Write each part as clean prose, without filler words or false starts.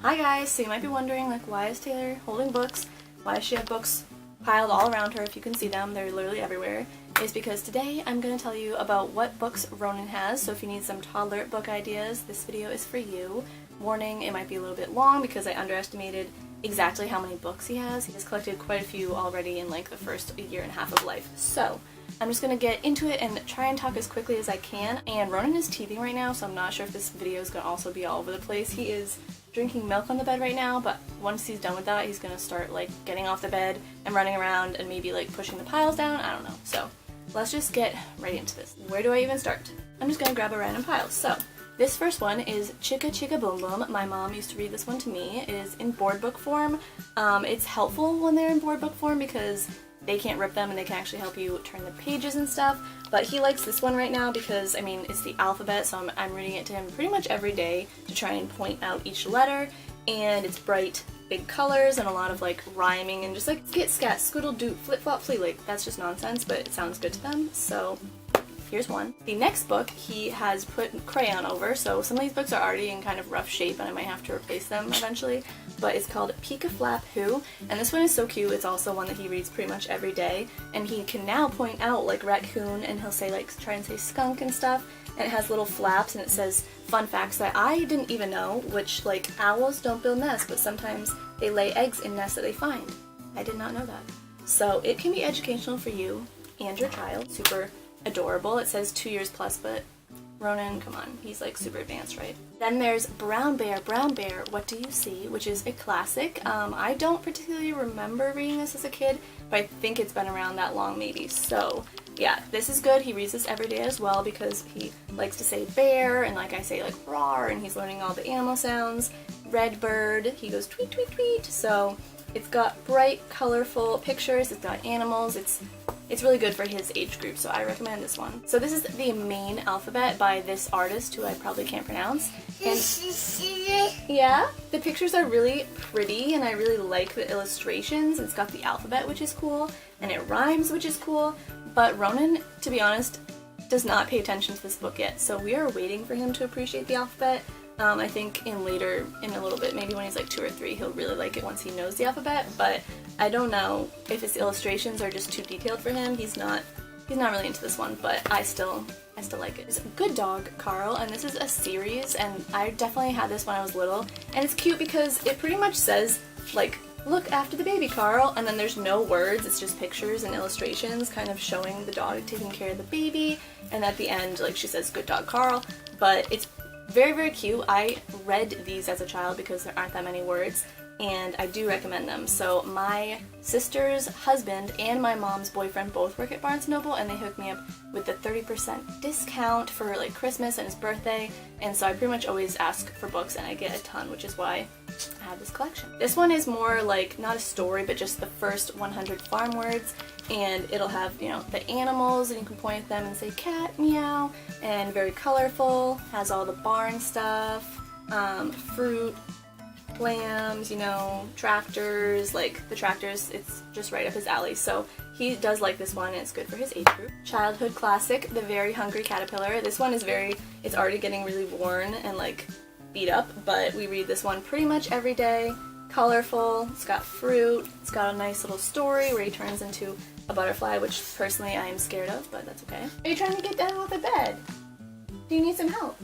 Hi guys, so you might be wondering, like, why is Taylor holding books? Why does she have books piled all around her? If you can see them, they're literally everywhere. Is because today I'm going to tell you about what books Ronan has, so if you need some toddler book ideas, this video is for you. Warning, it might be a little bit long because I underestimated exactly how many books he has. He has collected quite a few already in like the first year and a half of life. So I'm just going to get into it and try and talk as quickly as I can. And Ronan is teething right now, so I'm not sure if this video is going to also be all over the place. He is drinking milk on the bed right now, but once he's done with that, he's going to start like getting off the bed and running around and maybe like pushing the piles down. I don't know. So let's just get right into this. Where do I even start? I'm just going to grab a random pile. So this first one is Chicka Chicka Boom Boom. My mom used to read this one to me. It is in board book form. It's helpful when they're in board book form because they can't rip them and they can actually help you turn the pages and stuff. But he likes this one right now because, I mean, it's the alphabet, so I'm reading it to him pretty much every day to try and point out each letter. And it's bright, big colors and a lot of like rhyming and just like skit, scat, squiddle, doot, flip, flop, flee. Like, that's just nonsense, but it sounds good to them. So here's one. The next book he has put crayon over, so some of these books are already in kind of rough shape and I might have to replace them eventually, but it's called Pika Flap Who, and this one is so cute. It's also one that he reads pretty much every day, and he can now point out like raccoon and he'll say like, try and say skunk and stuff, and it has little flaps and it says fun facts that I didn't even know, which like owls don't build nests, but sometimes they lay eggs in nests that they find. I did not know that. So it can be educational for you and your child. Super adorable. It says 2 years plus, but Ronan, come on, he's like super advanced, right? Then there's Brown Bear, What Do You See?, which is a classic. I don't particularly remember reading this as a kid, but I think it's been around that long maybe. So yeah, this is good. He reads this every day as well because he likes to say bear and like I say like roar, and he's learning all the animal sounds. Red bird, he goes tweet, tweet, tweet. So it's got bright, colorful pictures, it's got animals, it's really good for his age group, so I recommend this one. So this is the main alphabet by this artist who I probably can't pronounce. And yeah, the pictures are really pretty and I really like the illustrations. It's got the alphabet, which is cool, and it rhymes, which is cool, but Ronan, to be honest, does not pay attention to this book yet, so we are waiting for him to appreciate the alphabet. I think in a little bit, maybe when he's like 2 or 3, he'll really like it once he knows the alphabet, but I don't know if his illustrations are just too detailed for him. He's not really into this one, but I still like it. It's Good Dog, Carl, and this is a series, and I definitely had this when I was little, and it's cute because it pretty much says, like, look after the baby, Carl, and then there's no words, it's just pictures and illustrations kind of showing the dog taking care of the baby, and at the end, like, she says, Good Dog, Carl, but it's very, very cute. I read these as a child because there aren't that many words, and I do recommend them. So my sister's husband and my mom's boyfriend both work at Barnes & Noble, and they hooked me up with the 30% discount for like Christmas and his birthday, and so I pretty much always ask for books and I get a ton, which is why I have this collection. This one is more like not a story, but just the first 100 farm words, and it'll have, you know, the animals, and you can point at them and say cat, meow, and very colorful, has all the barn stuff, fruit, lambs, you know, tractors, like the tractors, it's just right up his alley, so he does like this one and it's good for his age group. Childhood classic, The Very Hungry Caterpillar. This one is it's already getting really worn and like beat up, but we read this one pretty much every day. Colorful, it's got fruit, it's got a nice little story where he turns into a butterfly, which personally I am scared of, but that's okay. Are you trying to get down off the bed? Do you need some help?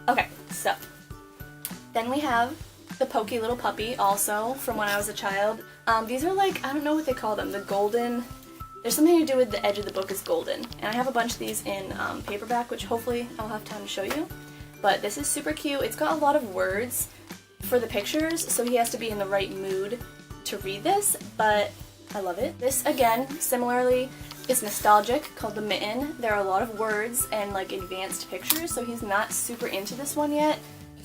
Okay, so then we have the Pokey Little Puppy, also from when I was a child. These are like, I don't know what they call them, the golden, there's something to do with the edge of the book is golden. And I have a bunch of these in paperback, which hopefully I'll have time to show you. But this is super cute. It's got a lot of words for the pictures, so he has to be in the right mood to read this, but I love it. This, again, similarly, is nostalgic, called The Mitten. There are a lot of words and like advanced pictures, so he's not super into this one yet.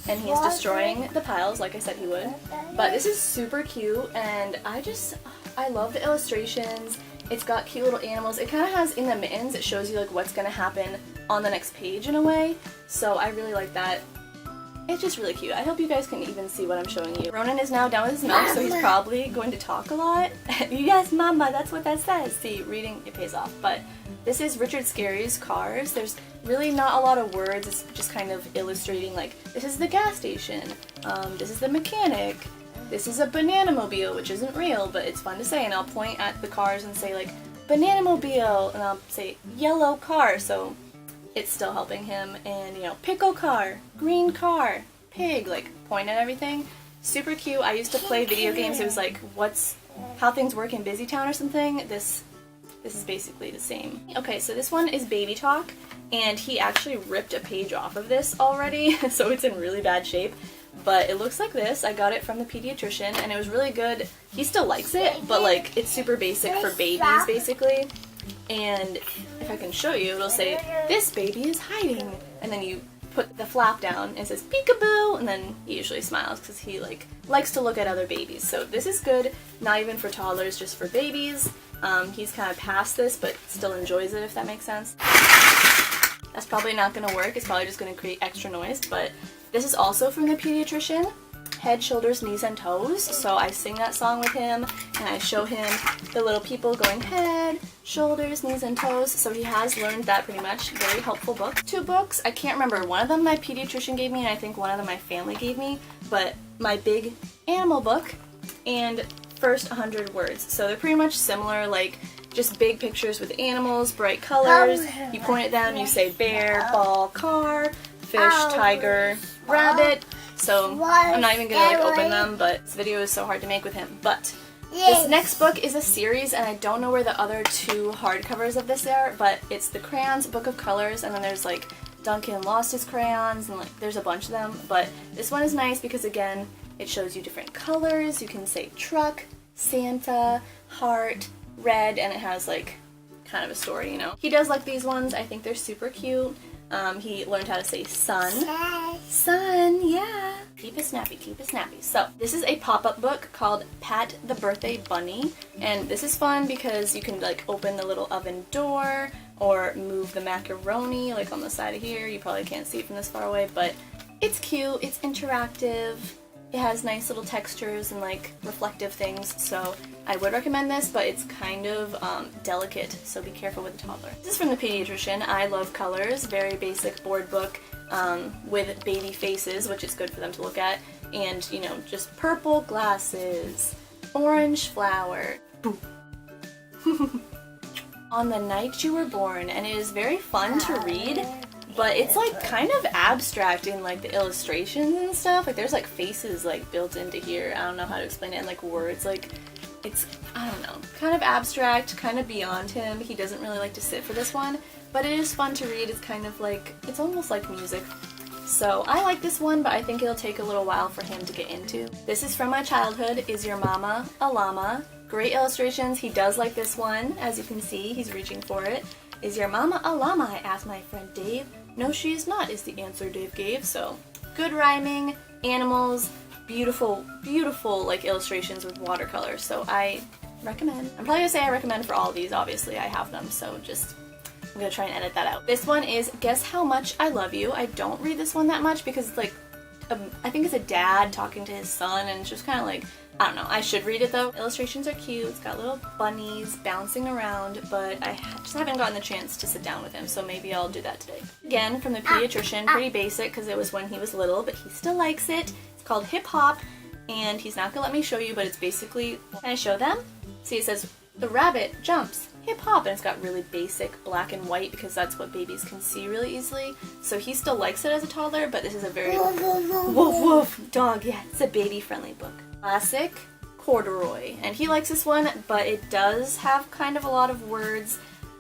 And he's destroying the piles like I said he would. But this is super cute, and I love the illustrations. It's got cute little animals. It kind of has, in the mittens, it shows you like what's going to happen on the next page in a way. So I really like that. It's just really cute. I hope you guys can even see what I'm showing you. Ronan is now done with his milk, so he's probably going to talk a lot. Yes, mama, that's what that says. See, reading, it pays off. But this is Richard Scarry's Cars. There's really not a lot of words. It's just kind of illustrating, like, this is the gas station, This is the mechanic. This is a banana-mobile, which isn't real, but it's fun to say, and I'll point at the cars and say, like, banana-mobile, and I'll say yellow car, so it's still helping him, and, you know, pickle car, green car, pig, like, point at everything. Super cute. I used to play video games. It was like, how things work in Busy Town or something. This is basically the same. Okay, so this one is Baby Talk, and he actually ripped a page off of this already, so it's in really bad shape. But it looks like this. I got it from the pediatrician, and it was really good. He still likes it, but like, it's super basic for babies, basically. And if I can show you, it'll say, "This baby is hiding," and then you put the flap down and it says peekaboo, and then he usually smiles because he likes to look at other babies. So this is good, not even for toddlers, just for babies. He's kind of past this, but still enjoys it, if that makes sense. That's probably not going to work. It's probably just going to create extra noise, but this is also from the pediatrician. Head, shoulders, knees, and toes. So I sing that song with him, and I show him the little people going head, shoulders, knees, and toes. So he has learned that pretty much. Very helpful book. 2 books. I can't remember. One of them my pediatrician gave me, and I think one of them my family gave me. But my big animal book and First 100 Words. So they're pretty much similar, like just big pictures with animals, bright colors. You point at them, you say bear, ball, car, fish, tiger, rabbit. So I'm not even gonna open them, but this video is so hard to make with him. But this next book is a series, and I don't know where the other 2 hardcovers of this are, but it's the Crayons Book of Colors, and then there's like Duncan Lost His Crayons, and like there's a bunch of them. But this one is nice because again, it shows you different colors. You can say truck, Santa, heart, red, and it has like kind of a story, you know. He does like these ones. I think they're super cute. He learned how to say sun. Sun, yeah. Keep it snappy, keep it snappy. So, this is a pop-up book called Pat the Birthday Bunny, and this is fun because you can like open the little oven door or move the macaroni like on the side of here. You probably can't see it from this far away, but it's cute, it's interactive. It has nice little textures and like reflective things, so I would recommend this, but it's kind of delicate, so be careful with the toddler. This is from the pediatrician. I love colors. Very basic board book with baby faces, which is good for them to look at, and you know, just purple glasses, orange flower, On the Night You Were Born, and it is very fun to read. But it's like kind of abstract in like the illustrations and stuff. Like there's like faces like built into here. I don't know how to explain it, and like words. Like it's, I don't know, kind of abstract, kind of beyond him. He doesn't really like to sit for this one, but it is fun to read. It's kind of like, it's almost like music. So I like this one, but I think it'll take a little while for him to get into. This is from my childhood. Is Your Mama a Llama? Great illustrations. He does like this one. As you can see, he's reaching for it. Is your mama a llama? I asked my friend Dave. No, she is not, is the answer Dave gave. So, good rhyming, animals, beautiful, beautiful like illustrations with watercolor. So I recommend. I'm probably gonna say I recommend for all of these. Obviously, I have them. So I'm gonna try and edit that out. This one is Guess How Much I Love You. I don't read this one that much because it's like, I think it's a dad talking to his son, and it's just kind of like, I don't know. I should read it though. Illustrations are cute. It's got little bunnies bouncing around, but I just haven't gotten the chance to sit down with him, so maybe I'll do that today. Again, from the pediatrician, pretty basic because it was when he was little, but he still likes it. It's called Hip Hop, and he's not gonna let me show you, but it's basically, can I show them? See, it says, the rabbit jumps, hip hop, and it's got really basic black and white because that's what babies can see really easily. So he still likes it as a toddler, but this is a very woof woof dog, yeah, it's a baby friendly book. Classic Corduroy, and he likes this one, but it does have kind of a lot of words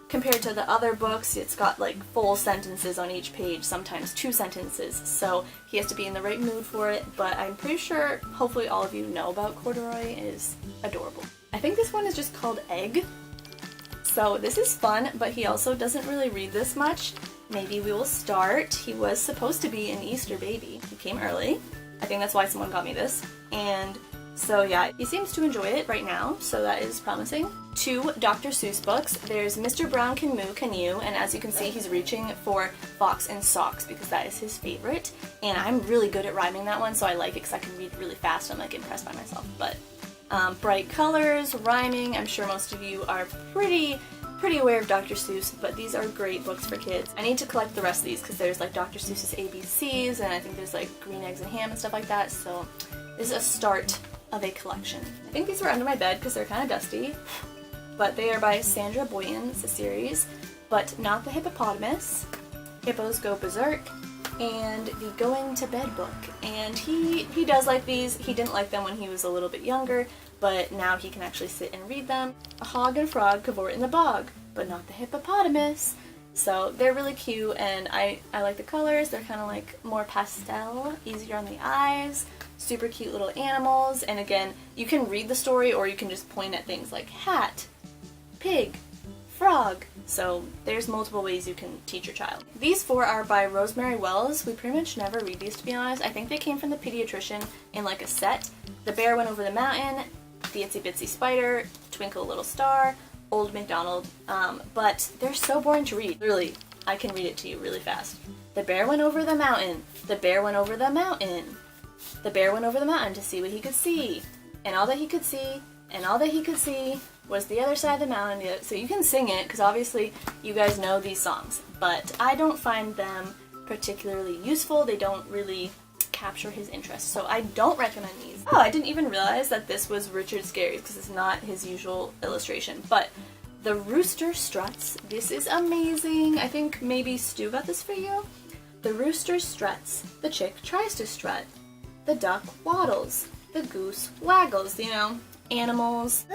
compared to the other books. It's got like full sentences on each page, sometimes 2 sentences, so he has to be in the right mood for it, but I'm pretty sure hopefully all of you know about Corduroy. It is adorable. I think this one is just called Egg, so this is fun, but he also doesn't really read this much. Maybe we will start. He was supposed to be an Easter baby. He came early. I think that's why someone got me this, and so yeah, he seems to enjoy it right now, so that is promising. 2 Dr. Seuss books. There's Mr. Brown Can Moo, Can You? And as you can see, he's reaching for Fox and Socks because that is his favorite. And I'm really good at rhyming that one, so I like it because I can read really fast. I'm like impressed by myself. But bright colors, rhyming. I'm sure most of you are pretty pretty aware of Dr. Seuss, but these are great books for kids. I need to collect the rest of these because there's like Dr. Seuss's ABCs, and I think there's like Green Eggs and Ham and stuff like that, so this is a start of a collection. I think these were under my bed because they're kind of dusty, but they are by Sandra Boynton. It's a series, but Not the Hippopotamus, Hippos Go Berserk, and the Going to Bed book. And he does like these. He didn't like them when he was a little bit younger, but now he can actually sit and read them. A hog and frog cavort in the bog, but not the hippopotamus. So they're really cute, and I like the colors. They're kind of like more pastel, easier on the eyes, super cute little animals. And again, you can read the story or you can just point at things like hat, pig, frog. So there's multiple ways you can teach your child. These 4 are by Rosemary Wells. We pretty much never read these, to be honest. I think they came from the pediatrician in like a set. The Bear Went Over the Mountain, The Itsy Bitsy Spider, Twinkle Little Star, Old MacDonald, but they're so boring to read. Literally, I can read it to you really fast. The bear went over the mountain. The bear went over the mountain. The bear went over the mountain to see what he could see. And all that he could see, and all that he could see was the other side of the mountain. So you can sing it, because obviously you guys know these songs, but I don't find them particularly useful. They don't really capture his interest, so I don't recommend these. Oh, I didn't even realize that this was Richard Scarry's because it's not his usual illustration, but The Rooster Struts. This is amazing. I think maybe Stu got this for you. The rooster struts, the chick tries to strut, the duck waddles, the goose waggles, you know, animals.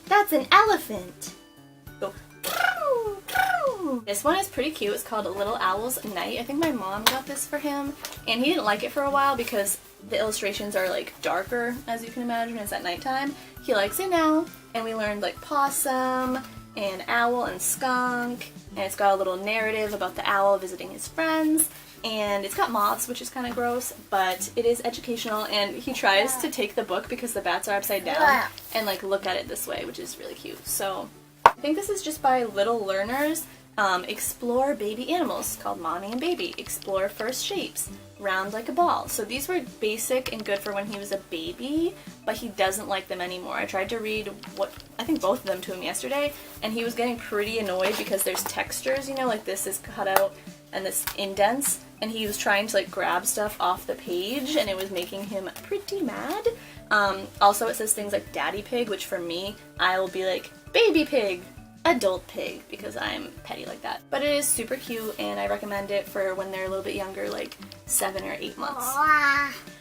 That's an elephant. Go. This one is pretty cute. It's called Little Owl's Night. I think my mom got this for him, and he didn't like it for a while because the illustrations are like darker, as you can imagine. It's at nighttime. He likes it now, and we learned like possum and owl and skunk, and it's got a little narrative about the owl visiting his friends, and it's got moths, which is kind of gross, but it is educational, and he tries to take the book because the bats are upside down and like look at it this way, which is really cute. So I think this is just by Little Learners. Explore baby animals, called Mommy and Baby. Explore first shapes. Round like a ball. So these were basic and good for when he was a baby, but he doesn't like them anymore. I tried to read I think both of them to him yesterday, and he was getting pretty annoyed because there's textures, you know, like this is cut out and this indents, and he was trying to like grab stuff off the page, and it was making him pretty mad. Also it says things like Daddy Pig, which for me, I will be like Baby Pig, Adult Pig, because I'm petty like that. But it is super cute, and I recommend it for when they're a little bit younger, like 7 or 8 months.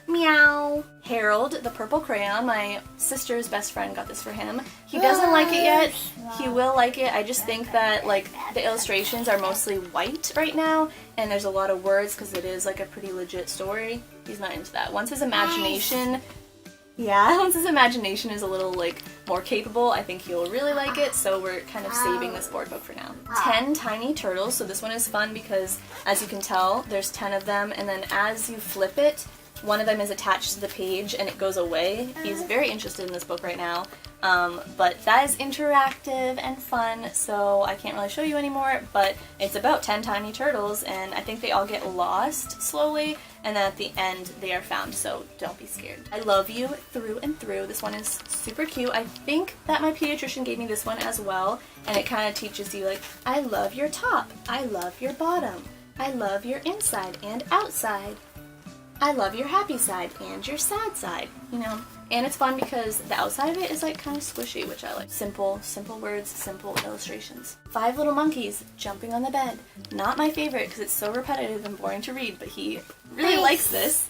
Meow. Harold, the Purple Crayon. My sister's best friend got this for him. He doesn't like it yet. He will like it. I just think that like the illustrations are mostly white right now, and there's a lot of words because it is like a pretty legit story. He's not into that. Once his imagination is a little like more capable, I think he'll really like it, so we're kind of saving this board book for now. 10 Tiny Turtles. So this one is fun because, as you can tell, there's 10 of them, and then as you flip it, one of them is attached to the page and it goes away. He's very interested in this book right now, but that is interactive and fun, so I can't really show you anymore, but it's about 10 tiny turtles, and I think they all get lost slowly, and then at the end they are found, so don't be scared. I love you through and through. This one is super cute. I think that my pediatrician gave me this one as well, and it kind of teaches you like, I love your top, I love your bottom, I love your inside and outside, I love your happy side and your sad side, you know. And it's fun because the outside of it is like kind of squishy, which I like. Simple words, simple illustrations. 5 Little Monkeys Jumping on the Bed. Not my favorite because it's so repetitive and boring to read, but he really likes this.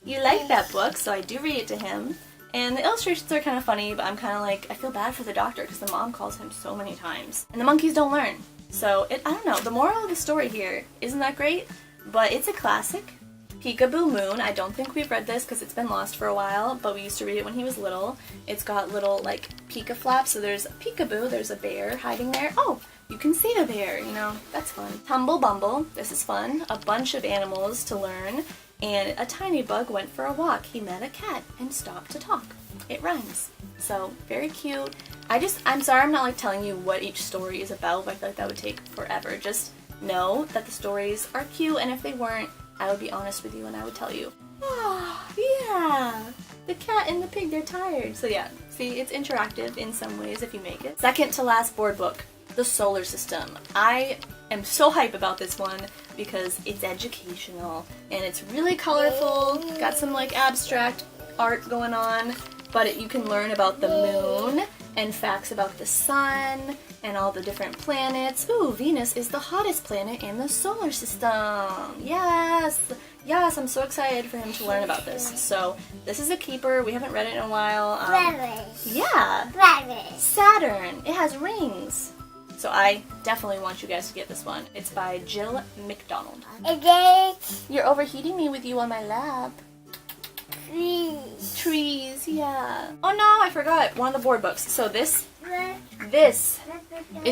You like that book, so I do read it to him. And the illustrations are kind of funny, but I'm kind of like, I feel bad for the doctor because the mom calls him so many times. And the monkeys don't learn. So, I don't know, the moral of the story here isn't that great, but it's a classic. Peekaboo Moon. I don't think we've read this because it's been lost for a while, but we used to read it when he was little. It's got little like pika flaps, so there's a peekaboo, there's a bear hiding there. Oh, you can see the bear, you know, that's fun. Tumble Bumble, this is fun. A bunch of animals to learn, and a tiny bug went for a walk. He met a cat and stopped to talk. It rhymes. So, very cute. I'm sorry I'm not like telling you what each story is about, but I feel like that would take forever. Just know that the stories are cute, and if they weren't, I would be honest with you and I would tell you, oh, yeah, the cat and the pig, they're tired. So yeah, see, it's interactive in some ways if you make it. Second to last board book, the solar system. I am so hype about this one because it's educational and it's really colorful. Got some like abstract art going on, but you can learn about the moon and facts about the sun and all the different planets. Ooh, Venus is the hottest planet in the solar system. Yes! Yes, I'm so excited for him to learn about this. So, this is a keeper. We haven't read it in a while. Yeah. Saturn. It has rings. So I definitely want you guys to get this one. It's by Jill McDonald. You're overheating me with you on my lap. Trees, yeah. Oh no, I forgot one of the board books. So this is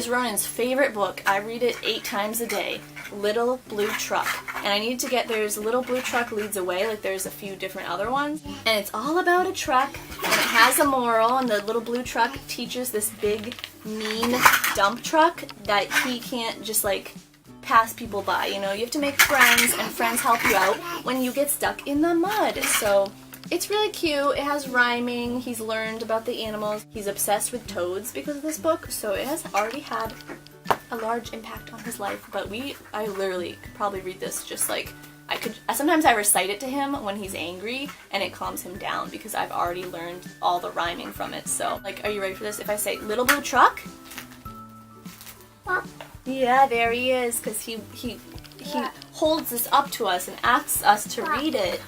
Ronan's favorite book. I read it 8 times a day. Little Blue Truck. And I need to get, there's Little Blue Truck Leads Away, like there's a few different other ones. And it's all about a truck, and it has a moral, and the Little Blue Truck teaches this big, mean dump truck that he can't just like pass people by, you know? You have to make friends, and friends help you out when you get stuck in the mud. So it's really cute. It has rhyming. He's learned about the animals. He's obsessed with toads because of this book, so it has already had a large impact on his life. But I literally could probably read this just like, sometimes I recite it to him when he's angry and it calms him down because I've already learned all the rhyming from it. So, like, are you ready for this? If I say, Little Blue Truck? Yeah, there he is, because he holds this up to us and asks us to read it.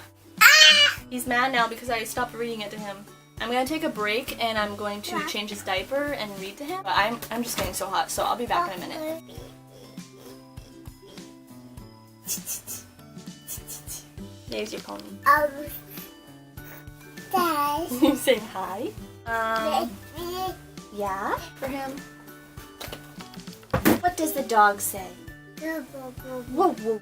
He's mad now because I stopped reading it to him. I'm going to take a break and I'm going to change his diaper and read to him. But I'm just getting so hot, so I'll be back in a minute. There's your pony. You saying hi? Yeah? For him? What does the dog say? Whoa, whoa.